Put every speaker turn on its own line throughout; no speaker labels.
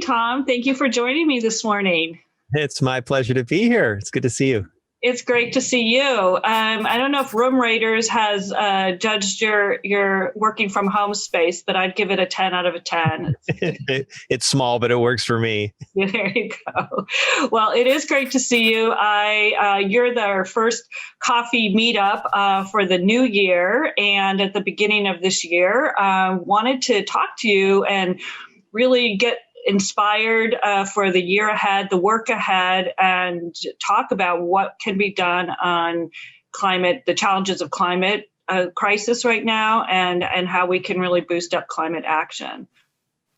Tom. Thank you for joining me this morning.
It's my pleasure to be here. It's good to see you.
It's great to see you. I don't know if Room Raiders has judged your working from home space, but I'd give it a 10 out of a 10.
It's small, but it works for me.
Yeah, there you go. Well, it is great to see you. You're the first coffee meetup for the new year. And at the beginning of this year, wanted to talk to you and really get inspired for the year ahead, the work ahead, and talk about what can be done on climate, the challenges of climate crisis right now, and how we can really boost up climate action.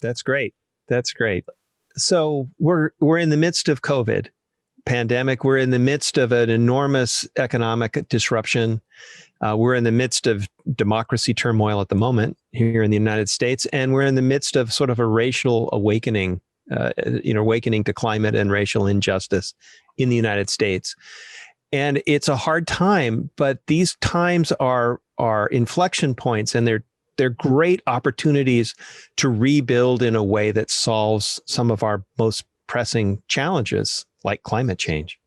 That's great. That's great. So we're in the midst of COVID pandemic. We're in the midst of an enormous economic disruption. We're in the midst of democracy turmoil at the moment here in the United States, and we're in the midst of sort of a racial awakening, awakening to climate and racial injustice in the United States. And it's a hard time, but these times are inflection points, and they're great opportunities to rebuild in a way that solves some of our most pressing challenges, like climate change.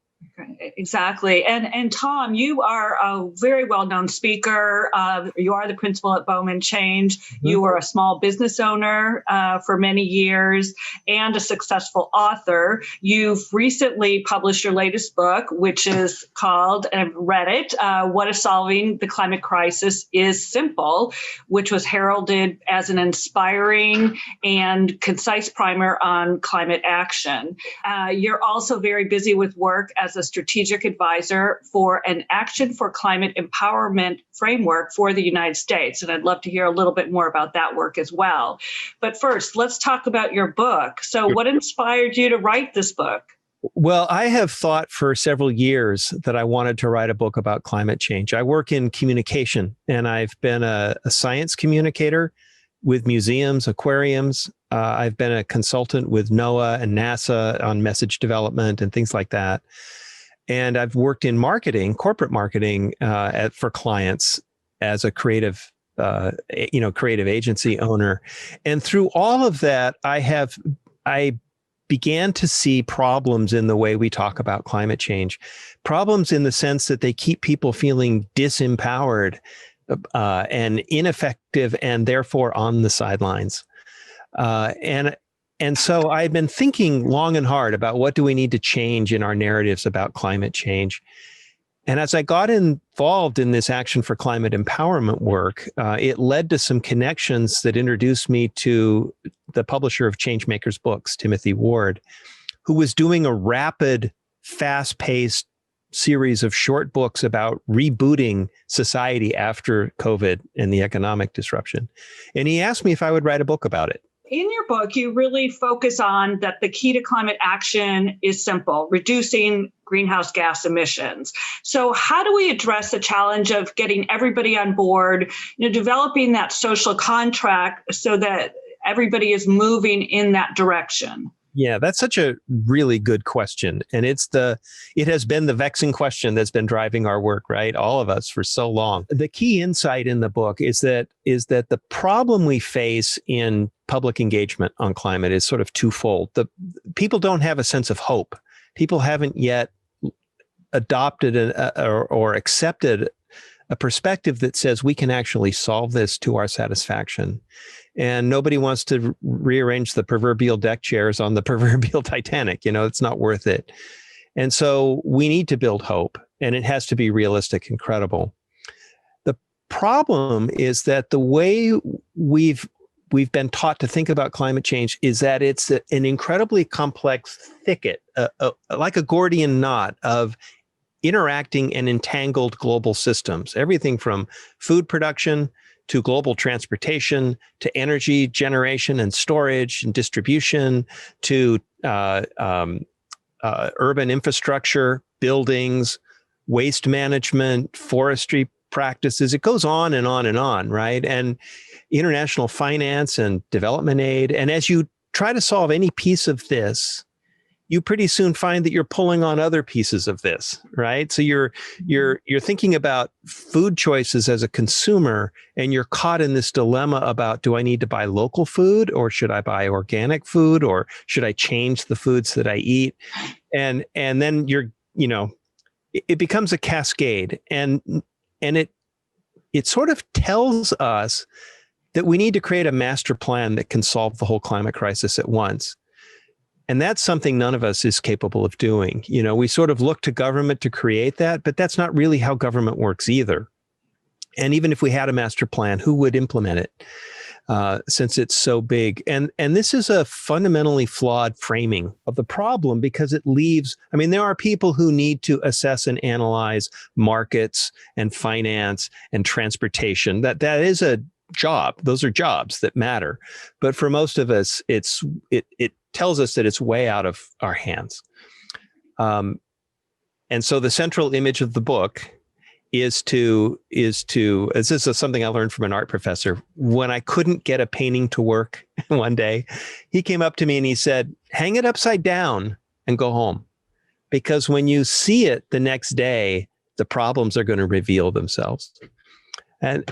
Exactly. And Tom, you are a very well-known speaker. You are the principal at Bowman Change. Mm-hmm. You were a small business owner for many years and a successful author. You've recently published your latest book, which is called, and I've read it, What is Solving the Climate Crisis is Simple, which was heralded as an inspiring and concise primer on climate action. You're also very busy with work as a strategic advisor for an Action for Climate Empowerment framework for the United States. And I'd love to hear a little bit more about that work as well. But first, let's talk about your book. So what inspired you to write this book?
Well, I have thought for several years that I wanted to write a book about climate change. I work in communication, and I've been a science communicator with museums, aquariums. I've been a consultant with NOAA and NASA on message development and things like that. And I've worked in marketing, corporate marketing, for clients as a creative agency owner. And through all of that, I began to see problems in the way we talk about climate change. Problems in the sense that they keep people feeling disempowered and ineffective, and therefore on the sidelines. And so I've been thinking long and hard about what do we need to change in our narratives about climate change. And as I got involved in this Action for Climate Empowerment work, it led to some connections that introduced me to the publisher of Changemakers books, Timothy Ward, who was doing a rapid, fast-paced series of short books about rebooting society after COVID and the economic disruption. And he asked me if I would write a book about it.
In your book, you really focus on that the key to climate action is simple: reducing greenhouse gas emissions. So how do we address the challenge of getting everybody on board, developing that social contract so that everybody is moving in that direction?
Yeah, that's such a really good question. And it has been the vexing question that's been driving our work, right? All of us for so long. The key insight in the book is that the problem we face in public engagement on climate is sort of twofold. People don't have a sense of hope. People haven't yet adopted or accepted a perspective that says we can actually solve this to our satisfaction. And nobody wants to rearrange the proverbial deck chairs on the proverbial Titanic. It's not worth it. And so we need to build hope, and it has to be realistic and credible. The problem is that the way we've been taught to think about climate change is that it's an incredibly complex thicket, like a Gordian knot of interacting and entangled global systems, everything from food production to global transportation, to energy generation and storage and distribution, to urban infrastructure, buildings, waste management, forestry practices. It goes on and on and on, right? And international finance and development aid. And as you try to solve any piece of this, you pretty soon find that you're pulling on other pieces of this, right? So you're thinking about food choices as a consumer, and you're caught in this dilemma about, do I need to buy local food, or should I buy organic food, or should I change the foods that I eat? And then it becomes a cascade, and it sort of tells us that we need to create a master plan that can solve the whole climate crisis at once. And that's something none of us is capable of doing. We sort of look to government to create that, but that's not really how government works either. And even if we had a master plan, who would implement it? Since it's so big. And this is a fundamentally flawed framing of the problem, because it leaves, there are people who need to assess and analyze markets and finance and transportation. That is a job. Those are jobs that matter. But for most of us, it tells us that it's way out of our hands. And so the central image of the book is to this is something I learned from an art professor. When I couldn't get a painting to work one day, he came up to me and he said, hang it upside down and go home. Because when you see it the next day, the problems are going to reveal themselves. And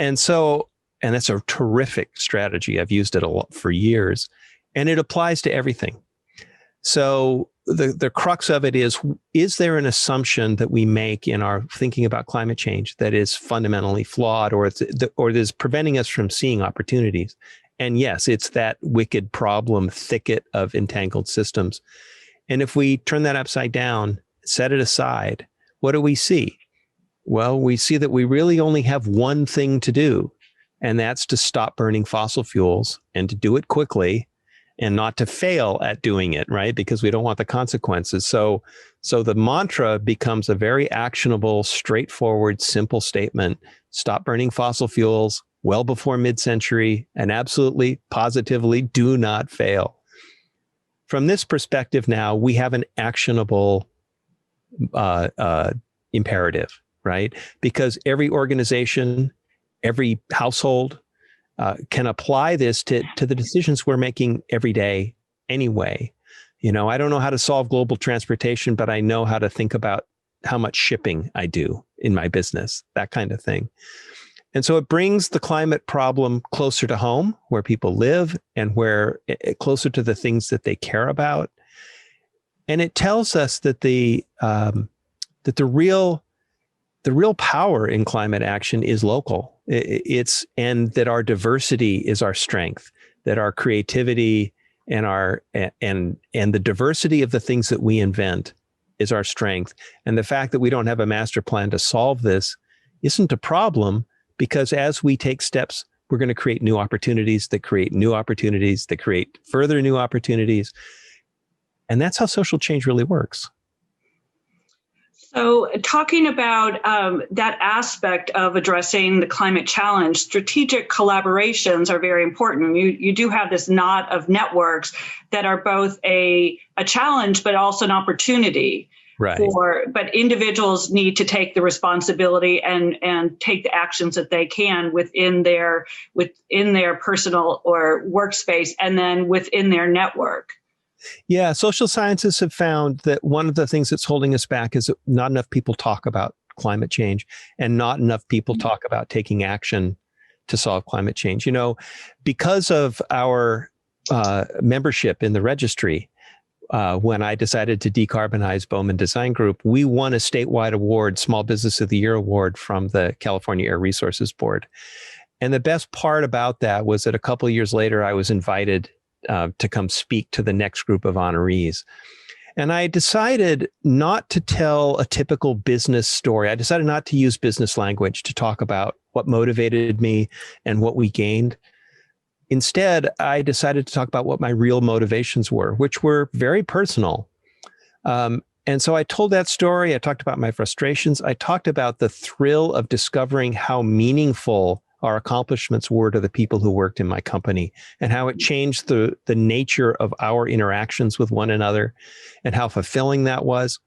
that's a terrific strategy. I've used it a lot for years, and it applies to everything. So the crux of it is there an assumption that we make in our thinking about climate change that is fundamentally flawed, or is preventing us from seeing opportunities? And yes, it's that wicked problem thicket of entangled systems. And if we turn that upside down, set it aside, what do we see? Well, we see that we really only have one thing to do, and that's to stop burning fossil fuels, and to do it quickly, and not to fail at doing it, right? Because we don't want the consequences. So the mantra becomes a very actionable, straightforward, simple statement: stop burning fossil fuels well before mid-century, and absolutely, positively do not fail. From this perspective now, we have an actionable imperative, right? Because every organization, every household, can apply this to the decisions we're making every day anyway. I don't know how to solve global transportation, but I know how to think about how much shipping I do in my business, that kind of thing. And so it brings the climate problem closer to home, where people live, and closer to the things that they care about. And it tells us that the real power in climate action is local. And that our diversity is our strength, that our creativity and the diversity of the things that we invent is our strength. And the fact that we don't have a master plan to solve this isn't a problem, because as we take steps, we're going to create new opportunities that create new opportunities that create further new opportunities. And that's how social change really works.
So talking about that aspect of addressing the climate challenge, strategic collaborations are very important. You do have this knot of networks that are both a challenge, but also an opportunity. Right. But individuals need to take the responsibility and take the actions that they can within their personal or workspace, and then within their network.
Yeah, social sciences have found that one of the things that's holding us back is that not enough people talk about climate change, and not enough people talk about taking action to solve climate change. Because of our membership in the Registry, when I decided to decarbonize Bowman Design Group, we won a statewide award, Small Business of the Year award, from the California Air Resources Board. And the best part about that was that a couple of years later, I was invited to come speak to the next group of honorees. And I decided not to tell a typical business story. I decided not to use business language to talk about what motivated me and what we gained. Instead, I decided to talk about what my real motivations were, which were very personal. And so I told that story. I talked about my frustrations. I talked about the thrill of discovering how meaningful our accomplishments were to the people who worked in my company, and how it changed the nature of our interactions with one another, and how fulfilling that was.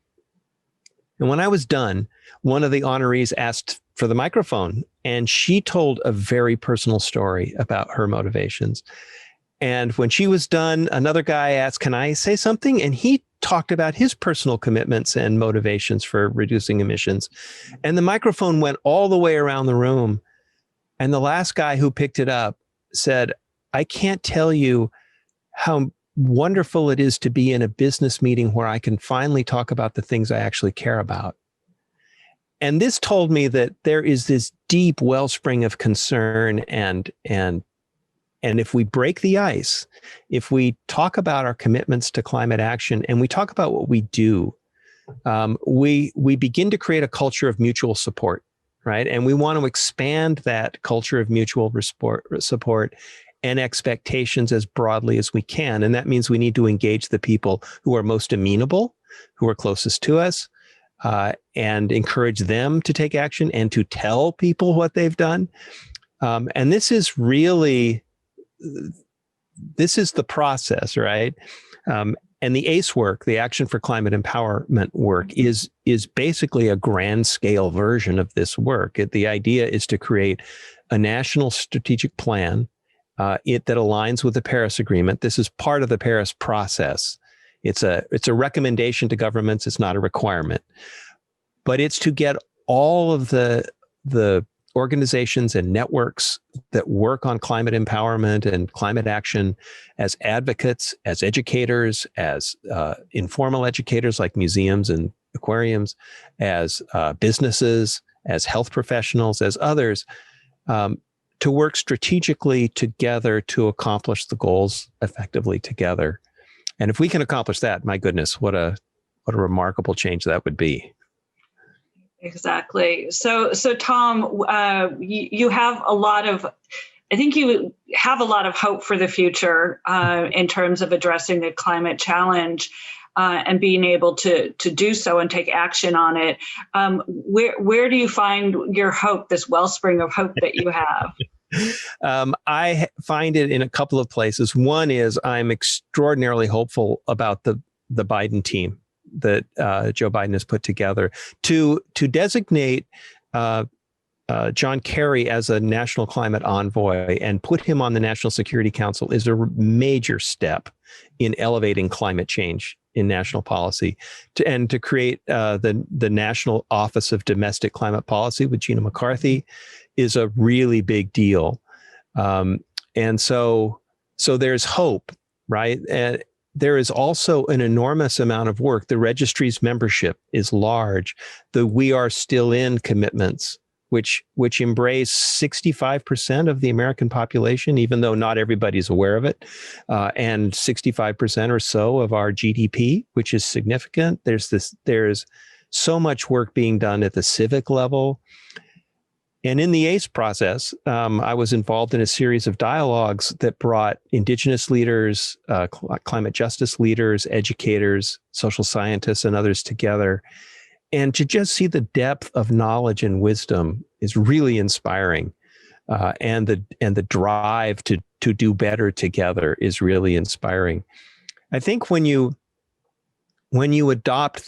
And when I was done, one of the honorees asked for the microphone, and she told a very personal story about her motivations. And when she was done, another guy asked, "Can I say something?" And he talked about his personal commitments and motivations for reducing emissions. And the microphone went all the way around the room. And the last guy who picked it up said, I can't tell you how wonderful it is to be in a business meeting where I can finally talk about the things I actually care about. And this told me that there is this deep wellspring of concern, and if we break the ice, if we talk about our commitments to climate action and we talk about what we do, we begin to create a culture of mutual support, right? And we want to expand that culture of mutual support and expectations as broadly as we can. And that means we need to engage the people who are most amenable, who are closest to us, and encourage them to take action and to tell people what they've done. And this is really, this is the process, right? And the ACE work, the Action for Climate Empowerment work, is basically a grand scale version of this work. The idea is to create a national strategic plan that aligns with the Paris Agreement. This is part of the Paris process. It's a recommendation to governments. It's not a requirement, but it's to get all of the organizations and networks that work on climate empowerment and climate action as advocates, as educators, as informal educators like museums and aquariums, as businesses, as health professionals, as others, to work strategically together to accomplish the goals effectively together. And if we can accomplish that, my goodness, what a remarkable change that would be.
Exactly. So Tom, you have a lot of, I think you have a lot of hope for the future in terms of addressing the climate challenge and being able to do so and take action on it. Where do you find your hope, this wellspring of hope that you have?
I find it in a couple of places. One is I'm extraordinarily hopeful about the Biden team that Joe Biden has put together to designate John Kerry as a national climate envoy and put him on the National Security Council is a major step in elevating climate change in national policy, and to create the National Office of Domestic Climate Policy with Gina McCarthy is a really big deal. And so there's hope, right? And there is also an enormous amount of work. The registry's membership is large. The We Are Still In commitments, which embrace 65% of the American population, even though not everybody's aware of it, and 65% or so of our GDP, which is significant. There's so much work being done at the civic level. And in the ACE process, I was involved in a series of dialogues that brought Indigenous leaders, climate justice leaders, educators, social scientists, and others together. And to just see the depth of knowledge and wisdom is really inspiring. And the drive to do better together is really inspiring. I think when you adopt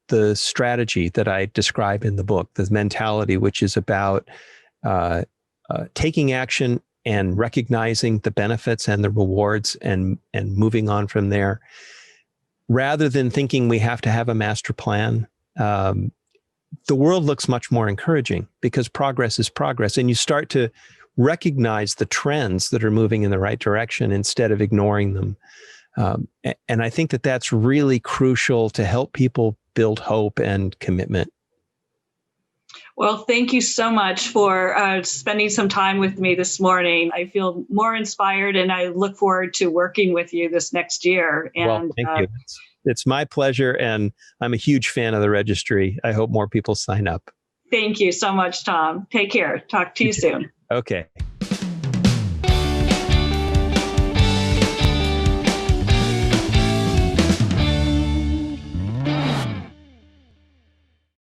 the strategy that I describe in the book, the mentality, which is about taking action and recognizing the benefits and the rewards and moving on from there, rather than thinking we have to have a master plan, the world looks much more encouraging because progress is progress. And you start to recognize the trends that are moving in the right direction instead of ignoring them. And I think that that's really crucial to help people build hope and commitment.
Well, thank you so much for spending some time with me this morning. I feel more inspired and I look forward to working with you this next year. And,
well, thank you. It's my pleasure. And I'm a huge fan of the registry. I hope more people sign up.
Thank you so much, Tom. Take care. Talk to you soon.
Okay.